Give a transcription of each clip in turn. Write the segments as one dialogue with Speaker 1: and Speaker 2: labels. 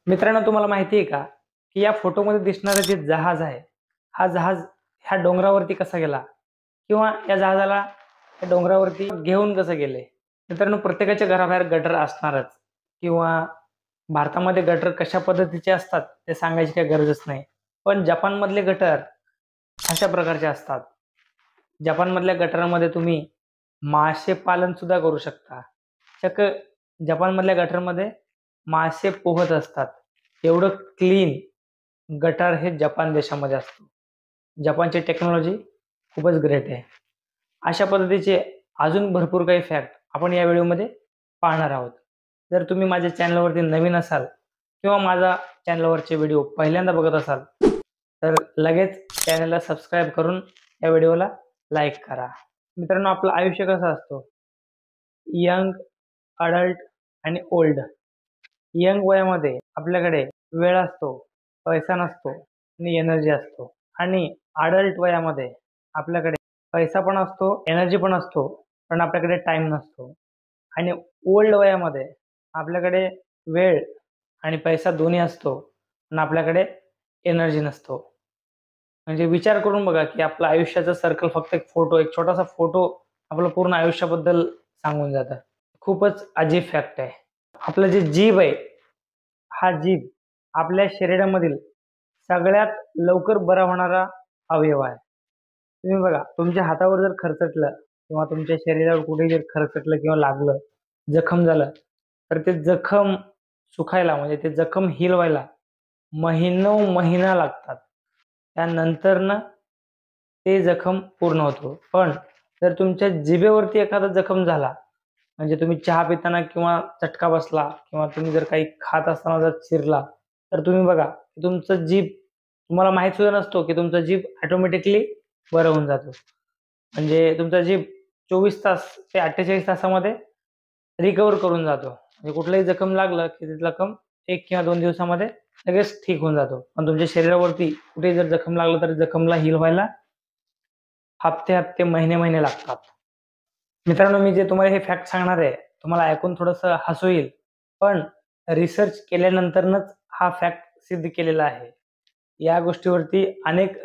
Speaker 1: मित्रांनो, तुम्हाला माहिती आहे का, की या फोटोमध्ये दिसणारं जे जहाज आहे, हा जहाज ह्या डोंगरावरती कसा गेला किंवा या जहाजाला त्या डोंगरावरती घेऊन कसं गेले? मित्रांनो, प्रत्येकाच्या घराबाहेर गटर असणारच किंवा भारतामध्ये गटर कशा पद्धतीचे असतात ते सांगायची काही गरजच नाही. पण जपानमधले गटर अशा प्रकारचे असतात. जपानमधल्या गटारामध्ये तुम्ही मासे पालन सुद्धा करू शकता. चक्क जपानमधल्या गटारमध्ये मासे पोहत असतात. एवढं क्लीन गटार हे जपान देशामध्ये असतं. जपानची टेक्नॉलॉजी खूपच ग्रेट आहे. अशा पद्धतीचे अजून भरपूर काही फॅक्ट आपण या व्हिडिओमध्ये पाहणार आहोत. जर तुम्ही माझ्या चॅनलवरती नवीन असाल किंवा माझा चॅनलवरचे व्हिडिओ पहिल्यांदा बघत असाल तर लगेच चॅनलला सबस्क्राईब करून या व्हिडिओला लाईक करा. मित्रांनो, आपलं आयुष्य कसं असतं? यंग, अडल्ट आणि ओल्ड. यंग वयामध्ये आपल्याकडे वेळ असतो, पैसा नसतो आणि एनर्जी असतो. आणि अडल्ट वयामध्ये आपल्याकडे पैसा पण असतो, एनर्जी पण असतो, पण आपल्याकडे टाइम नसतो. आणि ओल्ड वयामध्ये आपल्याकडे वेळ आणि पैसा दोन्ही असतो, पण आपल्याकडे एनर्जी नसतो. म्हणजे विचार करून बघा, की आपलं आयुष्याचं सर्कल फक्त एक फोटो, एक छोटासा फोटो आपलं पूर्ण आयुष्याबद्दल सांगून जातं. खूपच अजीब फॅक्ट आहे. आपलं जे जीभ आहे, हा जीभ आपल्या शरीरामधील सगळ्यात लवकर बरा होणारा अवयव आहे. तुम्ही बघा, तुमच्या हातावर जर खरचटलं किंवा तुमच्या शरीरावर कुठे जर खरचटलं किंवा लागलं, जखम झालं, तर ते जखम सुखायला म्हणजे ते जखम हील व्हायला महिना लागतात. त्यानंतरनं ते जखम पूर्ण होतो. पण जर तुमच्या जिभेवरती एखादा जखम झाला, म्हणजे तुम्ही चहा पिताना किंवा चटका बसला किंवा तुम्ही जर काही खात असताना जर चिरला, तर तुम्ही बघा तुमचं जीभ तुम्हाला माहित सुद्धा नसतो, की तुमचा जीभ ऑटोमॅटिकली बरं होऊन जातो. म्हणजे तुमचा जीभ 24 तास ते 48 तासामध्ये रिकव्हर करून जातो. म्हणजे कुठलंही जखम लागलं, की ती जखम 1 किंवा 2 दिवसामध्ये लगेच ठीक होऊन जातो. पण तुमच्या शरीरावरती कुठेही जर जखम लागलं, तर जखमला हील व्हायला हप्ते, महिने लागतात. मित्रांनो, मी जे तुम्हाला हे फॅक्ट सांगणार आहे, तुम्हाला ऐकून थोडंसं हसू येईल, पण रिसर्च केल्यानंतरच हा फॅक्ट सिद्ध केलेला आहे. या गोष्टीवरती अनेक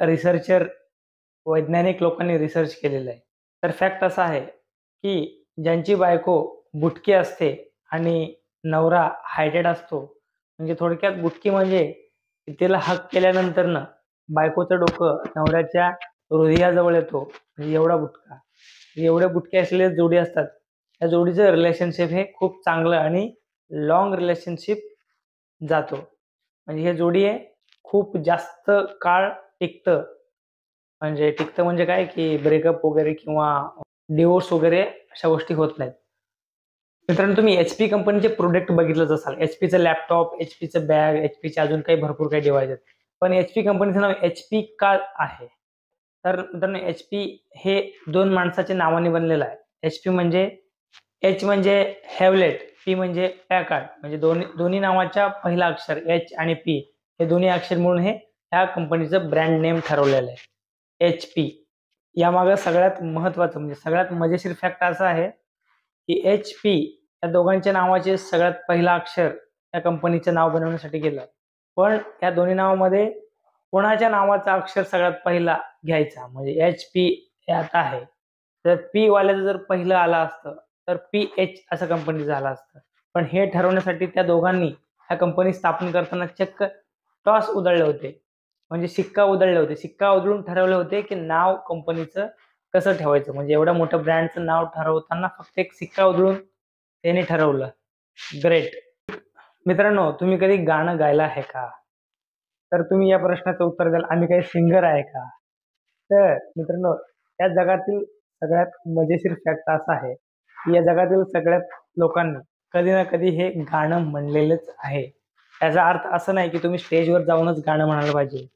Speaker 1: वैज्ञानिक लोकांनी रिसर्च केलेला आहे. तर फॅक्ट असा आहे, की ज्यांची बायको बुटकी असते आणि नवरा हायटेड असतो, म्हणजे थोडक्यात बुटकी म्हणजे तिला हग केल्यानंतरनं बायकोचं डोकं नवऱ्याच्या हृदयाजवळ येतो, म्हणजे एवढा बुटका. एवढ्या बुटके असलेल्या जोडी असतात. त्या जोडीचं रिलेशनशिप हे खूप चांगलं आणि लाँग रिलेशनशिप जातो. म्हणजे हे जोडी आहे खूप जास्त काळ टिकतं. म्हणजे काय, की ब्रेकअप वगैरे किंवा डिव्होर्स वगैरे अशा गोष्टी होत नाहीत. मित्रांनो, तुम्ही HP कंपनीचे प्रोडक्ट बघितलंच असाल. HPचं लॅपटॉप, HPचं बॅग, HPचे अजून काही भरपूर काही डिव्हाइस आहेत. पण HP कंपनीचं नाव HP का आहे? तर मित्रांनो, HP हे 2 माणसाच्या नावाने बनलेलं आहे. HP म्हणजे H म्हणजे हॅवलेट, P म्हणजे पॅकार्ड. म्हणजे दोन्ही नावाच्या पहिला अक्षर H आणि P हे दोन्ही अक्षर मिळून हे ह्या कंपनीचं ब्रँड नेम ठरवलेलं आहे. HP. यामागे सगळ्यात महत्त्वाचं म्हणजे सगळ्यात मजेशीर फॅक्ट असा आहे, की HP या दोघांच्या नावाचे सगळ्यात पहिला अक्षर या कंपनीचं नाव बनवण्यासाठी गेलं. पण या दोन्ही नावामध्ये कोणाच्या नावाचा अक्षर सगळ्यात पहिला घ्यायचा म्हणजे HP यात आहे. तर P वाल्याचं जर पहिलं आलं असतं, तर PH असं कंपनीचं झालं असतं. पण हे ठरवण्यासाठी त्या दोघांनी ह्या कंपनी स्थापन करताना चक्क टॉस उधळले होते. म्हणजे शिक्का उधळले होते. शिक्का उधळून ठरवले होते, की नाव कंपनीचं कसं ठेवायचं. म्हणजे एवढ्या मोठ्या ब्रँडचं नाव ठरवताना फक्त एक शिक्का उधळून त्याने ठरवलं. ग्रेट. मित्रांनो, तुम्ही कधी गाणं गायलं आहे का? तर तुम्ही या प्रश्नाचं उत्तर द्याल, आम्ही काही सिंगर आहे का? तर मित्रांनो, या जगातील सगळ्यात मजेशीर फॅक्ट असा आहे, की या जगातील सगळ्यात लोकांनी कधी ना कधी हे गाणं म्हणलेलंच आहे. याचा अर्थ असा नाही, की तुम्ही स्टेजवर जाऊनच गाणं म्हणायला पाहिजे.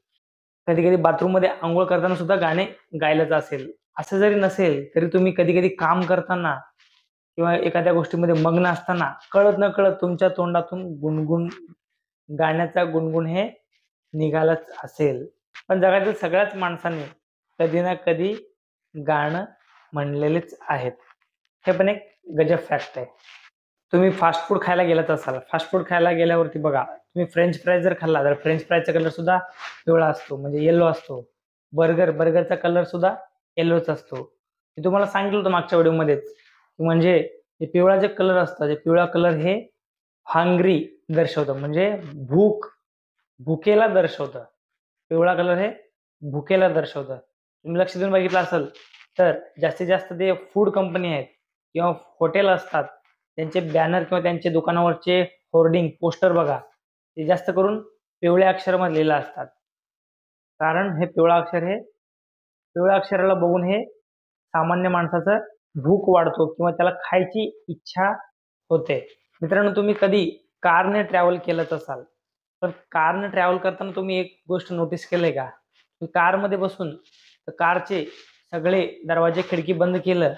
Speaker 1: कधी-कधी बाथरूममध्ये अंघोळ करताना सुद्धा गाणे गायलंच असेल. असं जरी नसेल, तरी तुम्ही कधी-कधी काम करताना किंवा एखाद्या गोष्टीमध्ये मग्न असताना कळत-नकळत तुमच्या तोंडातून गाण्याचा गुणगुण हे निघालंच असेल. पण जगातील सगळ्याच माणसांनी कधी ना कधी गाणं म्हणलेलेच आहेत. हे पण एक गजब फॅक्ट आहे. तुम्ही फास्ट फूड खायला गेलाच असाल. फास्ट फूड खायला गेल्यावरती बघा, तुम्ही फ्रेंच फ्राईज जर खाल्ला तर फ्रेंच फ्राईजचा कलर सुद्धा पिवळा असतो, म्हणजे येलो असतो. बर्गरचा कलर सुद्धा येलोच असतो. मी तुम्हाला सांगितलं होतं मागच्या व्हिडिओमध्येच, म्हणजे हे पिवळा जे कलर असतं, जे पिवळा कलर हे हंग्री दर्शवतं, म्हणजे भुकेला दर्शवतं. पिवळा कलर हे भुकेला दर्शवतं. तुम्ही लक्ष देऊन बघितलं असेल तर जास्तीत जास्त ते फूड कंपनी आहेत किंवा हॉटेल असतात, त्यांचे बॅनर किंवा त्यांच्या दुकानावरचे होर्डिंग पोस्टर बघा, ते जास्त करून पिवळ्या अक्षरामध्ये लिहिलं असतात. कारण हे पिवळ्या अक्षराला बघून हे सामान्य माणसाचं भूक वाढतो किंवा त्याला खायची इच्छा होते. मित्रांनो, तुम्ही कधी कारने ट्रॅव्हल केलंच असाल, तर कारने ट्रॅव्हल करताना तुम्ही एक गोष्ट नोटीस केलंय का? कारमध्ये बसून कारचे सगळे दरवाजे खिडकी बंद केलं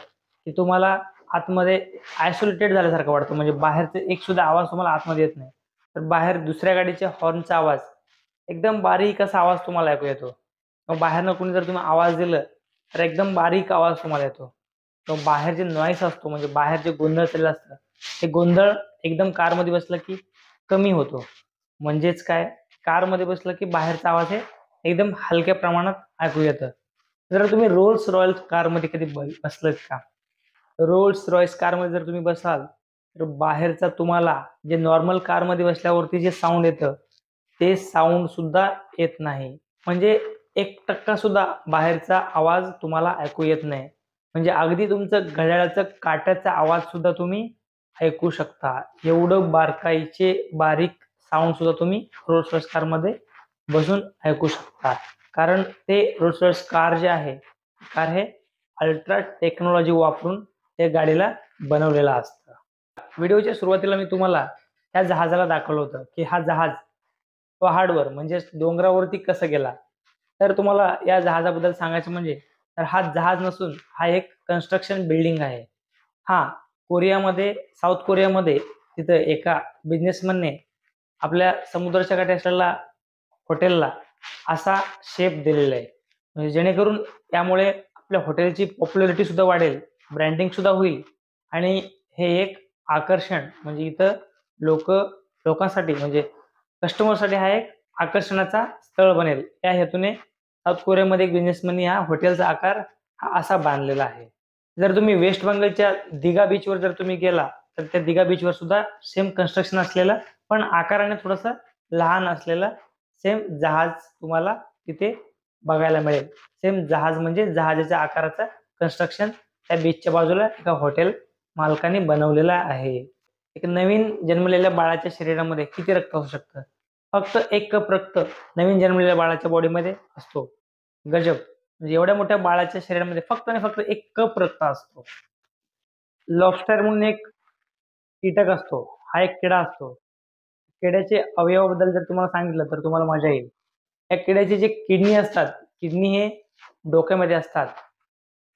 Speaker 1: की तुम्हाला आतमध्ये आयसोलेटेड झाल्यासारखं वाटतं, म्हणजे बाहेरचा एक सुद्धा आवाज तुम्हाला आतमध्ये येत नाही. तर बाहेर दुसऱ्या गाडीच्या हॉर्नचा आवाज, एकदम बारीक असा आवाज तुम्हाला ऐकू येतो. मग बाहेरनं कोणी जर तुम्ही आवाज दिलं तर एकदम बारीक आवाज तुम्हाला येतो. तो बाहेर जे नॉईस असतो, म्हणजे बाहेर जे गोंधळ चाललेलं असतं, ते गोंधळ एकदम कारमध्ये बसलं की कमी होतो. म्हणजेच काय, कारमध्ये बसलं की बाहेरचा आवाज हे एकदम हलक्या प्रमाणात ऐकू येतं. जर तुम्ही रोल्स रॉयल्स कारमध्ये कधी बसलेत का? रोल्स रॉयस कारमध्ये जर तुम्ही बसाल तर बाहेरचा तुम्हाला जे नॉर्मल कारमध्ये बसल्यावरती जे साऊंड येतं, ते साऊंड सुद्धा येत नाही. म्हणजे 1% सुद्धा बाहेरचा आवाज तुम्हाला ऐकू येत नाही. म्हणजे अगदी तुमचं घड्याळाचं काट्याचा आवाज सुद्धा तुम्ही ऐकू शकता. एवढं बारीक साऊंड सुद्धा तुम्ही रोल्स रॉयस कारमध्ये बसून ऐकू शकता. कारण ते रोल्स रॉयस कार जे आहे, कार हे अल्ट्रा टेक्नॉलॉजी वापरून त्या गाडीला बनवलेलं असतं. व्हिडिओच्या सुरुवातीला मी तुम्हाला त्या जहाजाला दाखवलं होतं की हा जहाज पहाडवर म्हणजे डोंगरावरती कसं गेला. तर तुम्हाला या जहाजाबद्दल सांगायचं म्हणजे, तर हा जहाज नसून हा एक कन्स्ट्रक्शन बिल्डिंग आहे. साऊथ कोरियामध्ये तिथं एका बिझनेसमनने आपल्या समुद्राच्या काठी असलेल्या हॉटेलला असा शेप दिलेला आहे, म्हणजे जेणेकरून त्यामुळे आपल्या हॉटेलची पॉप्युलॅरिटी सुद्धा वाढेल, ब्रँडिंग सुद्धा होईल आणि हे एक आकर्षण, म्हणजे इथं लोकांसाठी म्हणजे कस्टमरसाठी हा एक आकर्षणाचा स्थळ बनेल, या हेतूने साऊथ कोरियामध्ये एक बिझनेसमॅनने हा हॉटेलचा आकार हा असा बांधलेला आहे. जर तुम्ही वेस्ट बंगालच्या दिघा बीचवर जर तुम्ही गेला तर त्या दिघा बीचवर सुद्धा सेम कन्स्ट्रक्शन असलेलं, पण आकाराने थोडंसं लहान असलेलं सेम जहाज तुम्हाला तिथे बघायला मिळेल. सेम जहाज म्हणजे जहाजाच्या आकाराचं कन्स्ट्रक्शन त्या बीचच्या बाजूला एका हॉटेल मालकाने बनवलेला आहे. एक नवीन जन्मलेल्या बाळाच्या शरीरामध्ये किती रक्त असू शकतं? फक्त 1 कप रक्त नवीन जन्मलेल्या बाळाच्या बॉडीमध्ये असतो. गजब! म्हणजे एवढ्या मोठ्या बाळाच्या शरीरामध्ये फक्त आणि फक्त 1 कप रक्त असतो. लॉबस्टर म्हणून एक कीटक असतो, हा एक किडा असतो. किड्याचे अवयवाबद्दल जर तुम्हाला सांगितलं तर तुम्हाला मजा येईल. या किड्याचे जे किडनी असतात, किडनी हे डोक्यामध्ये असतात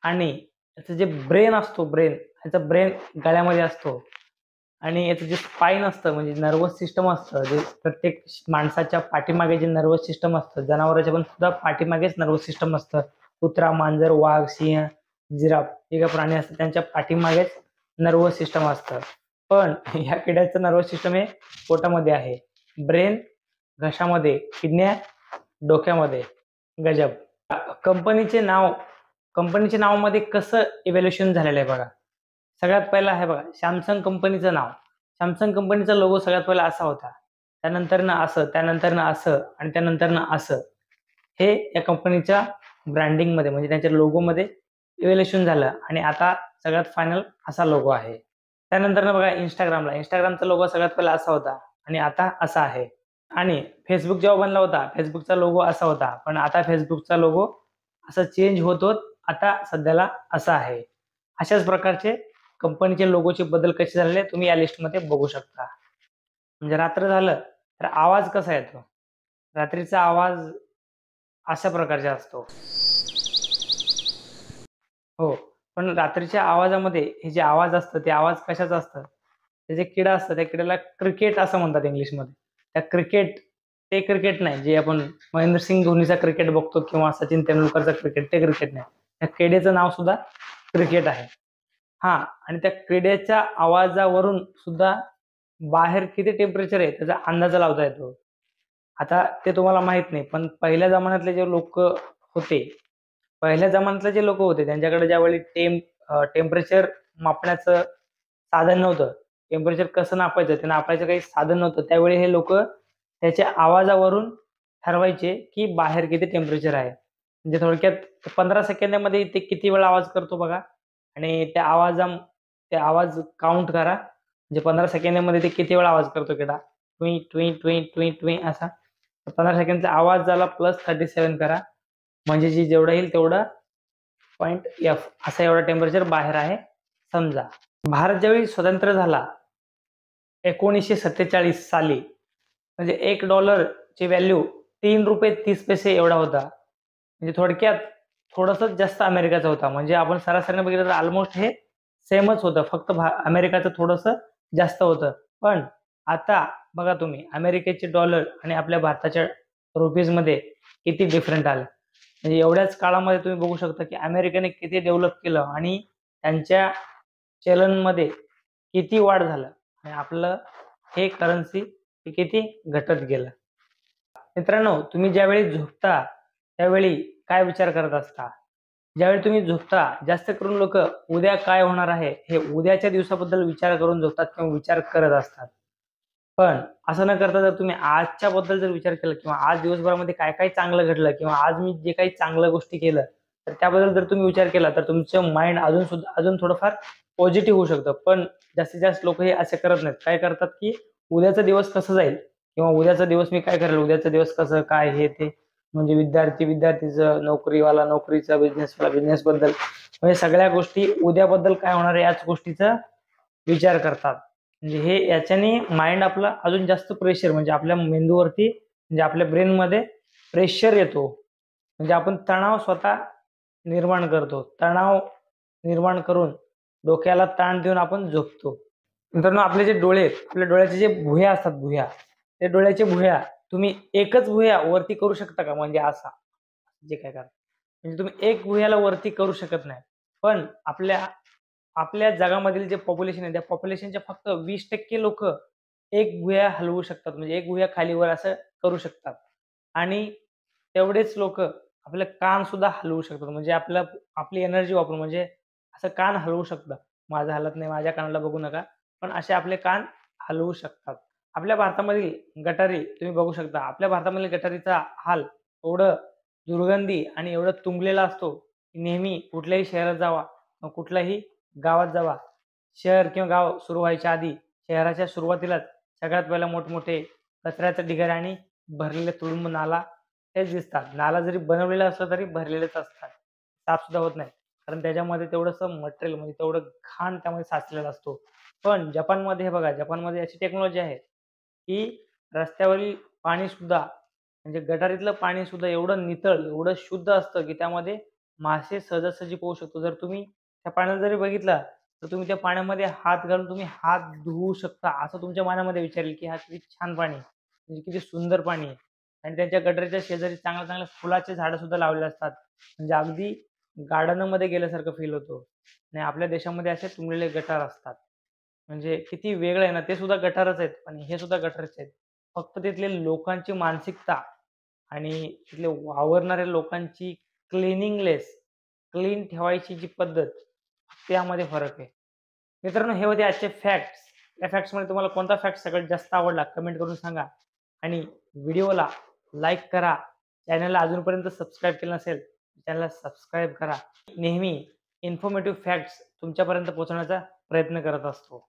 Speaker 1: आणि त्याचं जे ब्रेन असतो, याचा ब्रेन गळ्यामध्ये असतो आणि याचं जे स्पाइन असतं, म्हणजे नर्वस सिस्टम असतं, जे प्रत्येक माणसाच्या पाठीमागे जे नर्वस सिस्टम असतं, जनावराच्या पण सुद्धा पाठीमागेच नर्वस सिस्टम असतं. कुत्रा, मांजर, वाघ, सिंह, जिराफ हे काही प्राणी असतात, त्यांच्या पाठीमागेच नर्वस सिस्टम असतं. पण ह्या किड्याचं नर्वस सिस्टम हे पोटामध्ये आहे. ब्रेन घशामध्ये, किडन्या डोक्यामध्ये. गजब! कंपनीचे नावामध्ये कसं इव्हॅल्युएशन झालेलं आहे बघा. सगळ्यात पहिला आहे बघा सॅमसंग कंपनीचं नाव. सॅमसंग कंपनीचा लोगो सगळ्यात पहिला असा होता. त्यानंतरनं असं, त्यानंतरनं असं आणि त्यानंतरनं असं. हे या कंपनीच्या ब्रँडिंगमध्ये म्हणजे त्यांच्या लोगोमध्ये इव्हॅल्युएशन झालं आणि आता सगळ्यात फायनल असा लोगो आहे. त्यानंतरनं बघा इंस्टाग्रामचा लोगो सगळ्यात पहिला असा होता आणि आता असा आहे. आणि फेसबुक जेव्हा बनला होता, फेसबुकचा लोगो असा होता, पण आता फेसबुकचा लोगो असं चेंज होत होत आता सध्याला असा आहे. अशाच प्रकारचे कंपनीचे लोगोचे बदल कसे झालेले तुम्ही या लिस्टमध्ये बघू शकता. म्हणजे रात्र झालं तर आवाज कसा येतो? रात्रीचा आवाज अशा प्रकारचा असतो. हो, पण रात्रीच्या आवाजामध्ये हे जे आवाज असतं ते आवाज कशाचं असतं? ते जे किडा असतं त्या किड्याला क्रिकेट असं म्हणतात इंग्लिशमध्ये. ते क्रिकेट नाही जे आपण महेंद्रसिंग धोनीचा क्रिकेट बघतो किंवा सचिन तेंडुलकरचा क्रिकेट, ते क्रिकेट नाही. त्या किड्याचं नाव सुद्धा क्रिकेट आहे. आणि त्या किड्याच्या आवाजावरून सुद्धा बाहेर किती टेम्परेचर आहे त्याचा अंदाज लावता येतो. आता ते तुम्हाला माहित नाही, पण पहिल्या जमान्यातले जे लोक होते, त्यांच्याकडे ज्यावेळी टेम्परेचर मापण्याचं साधन नव्हतं. टेम्परेचर कसं नापायचं ते नापायचं काही साधन नव्हतं. त्यावेळी हे लोक त्याच्या आवाजावरून ठरवायचे की बाहेर किती टेम्परेचर आहे. म्हणजे थोडक्यात 15 सेकंदामध्ये ते किती वेळा आवाज करतो बघा आणि ते आवाज काउंट करा. म्हणजे 15 सेकंदामध्ये ते किती वेळा आवाज करतो किडा. ट्वी ट्वी ट्वी ट्वी ट्वी असा. 15 सेकंदचा आवाज झाला प्लस 37 करा. म्हणजे जेवढं येईल तेवढं पॉईंट एफ असा एवढा टेम्परेचर बाहेर आहे समजा. भारत ज्यावेळी स्वतंत्र झाला 1947 साली, म्हणजे $1 ची व्हॅल्यू ₹3.30 एवढा होता. म्हणजे थोडक्यात थोडंसं जास्त अमेरिकाचा होता. म्हणजे आपण सरासरीने बघितलं तर ऑलमोस्ट हे सेमच होतं, फक्त अमेरिकाचं थोडंसं जास्त होतं. पण आता बघा तुम्ही अमेरिकेचे डॉलर आणि आपल्या भारताच्या रुपीजमध्ये किती डिफरंट आलं. म्हणजे एवढ्याच काळामध्ये तुम्ही बघू शकता की अमेरिकेने किती डेव्हलप केलं आणि त्यांच्या चलनमध्ये किती वाढ झालं आणि आपलं हे करन्सी किती घटत गेलं. मित्रांनो, तुम्ही ज्यावेळी झोपता त्यावेळी काय विचार करत असता? ज्यावेळी तुम्ही झोपता जास्त करून लोक उद्या काय होणार आहे हे उद्याच्या दिवसाबद्दल विचार करून झोपतात किंवा विचार करत असतात. पण असं न करता जर तुम्ही आजच्या बद्दल जर विचार केला किंवा आज दिवसभरामध्ये काय काय चांगलं घडलं किंवा आज मी जे काही चांगल्या गोष्टी केलं तर त्याबद्दल जर तुम्ही विचार केला तर तुमचं माइंड अजून थोडंफार पॉझिटिव्ह होऊ शकतं. पण जास्तीत जास्त लोक हे असे करत नाहीत. काय करतात की उद्याचा दिवस कसं जाईल किंवा उद्याचा दिवस मी काय करेल, उद्याचा दिवस कसं काय हे ते. म्हणजे विद्यार्थीचं, नोकरीवाला नोकरीचं, बिझनेसवाला बिझनेस बद्दल, म्हणजे सगळ्या गोष्टी उद्याबद्दल काय होणार आहे याच गोष्टीचा विचार करतात. म्हणजे हे याच्याने माइंड आपला अजून जास्त प्रेशर, म्हणजे आपल्या मेंदूवरती, म्हणजे आपल्या ब्रेनमध्ये प्रेशर येतो. म्हणजे आपण तणाव स्वतः निर्माण करतो. तणाव निर्माण करून डोक्याला ताण देऊन आपण झोपतो. मित्रांनो, आपले जे डोळे आहेत, आपल्या डोळ्याचे जे भुया असतात, ते डोळ्याचे भुया तुम्ही एकच भुया वरती करू शकता का? म्हणजे असा जे काय करा, म्हणजे तुम्ही एक भुयाला वरती करू शकत नाही. पण आपल्या जगामधील जे पॉप्युलेशन आहे त्या पॉप्युलेशनच्या फक्त 20% लोक एक भुया हलवू शकतात. म्हणजे एक भुया खाली वर असं करू शकतात. आणि तेवढेच लोक आपले कान सुद्धा हलवू शकतात. म्हणजे आपली एनर्जी वापरून, म्हणजे असं कान हलवू शकतात. माझं हलत नाही, माझ्या कानाला बघू नका. पण असे आपले कान हलवू शकतात. आपल्या भारतामधील गटारी तुम्ही बघू शकता. आपल्या भारतामधील गटारीचा हाल एवढं दुर्गंधी आणि एवढं तुंबलेला असतो की नेहमी कुठल्याही शहरात जावा, कुठल्याही गावात जावा, शहर किंवा गाव सुरू व्हायच्या आधी शहराच्या सुरुवातीलाच सगळ्यात पहिला मोठमोठे कचऱ्याचे ढिगारे आणि भरलेले तुडुंब नाला हेच दिसतात. नाला जरी बनवलेला असला तरी भरलेलेच असतात. साफ सुद्धा होत नाही. कारण त्याच्यामध्ये तेवढंसं मटेरियल, म्हणजे तेवढं घाण त्यामध्ये साचलेला असतो. पण जपानमध्ये हे बघा, जपानमध्ये अशी टेक्नॉलॉजी आहे की रस्त्यावरील पाणी सुद्धा, म्हणजे गटारीतलं पाणी सुद्धा एवढं नितळ, एवढं शुद्ध असतं की त्यामध्ये मासे सहजासहजी पोहू शकतो. जर तुम्ही त्या पाण्याला जरी बघितला तर तुम्ही त्या पाण्यामध्ये हात घालून तुम्ही हात धुवू शकता, असं तुमच्या मनामध्ये विचार येईल की हा किती छान पाणी आहे, म्हणजे किती सुंदर पाणी आहे. आणि त्यांच्या गटारीच्या शेजारी चांगल्या चांगल्या फुलाचे झाडं सुद्धा लावलेले असतात. म्हणजे अगदी गार्डनमध्ये गेल्यासारखं फील होतो. आणि आपल्या देशामध्ये असे तुंबलेले गटार असतात. म्हणजे किती वेगळं आहे ना, ते सुद्धा गटारच आहेत आणि हे सुद्धा गटारच आहेत. फक्त तिथले लोकांची मानसिकता आणि तिथले वावरणाऱ्या लोकांची क्लीन ठेवायची जी पद्धत, त्यामध्ये फरक आहे. मित्रांनो, हे होते आजचे फॅक्ट्स. या फॅक्ट्समध्ये तुम्हाला कोणता फॅक्ट सगळ्यात जास्त आवडला कमेंट करून सांगा. आणि व्हिडिओला लाईक करा. चॅनलला अजूनपर्यंत सबस्क्राईब केलं नसेल चॅनलला सबस्क्राईब करा. नेहमी इन्फॉर्मेटिव्ह फॅक्ट्स तुमच्यापर्यंत पोहोचवण्याचा प्रयत्न करत असतो.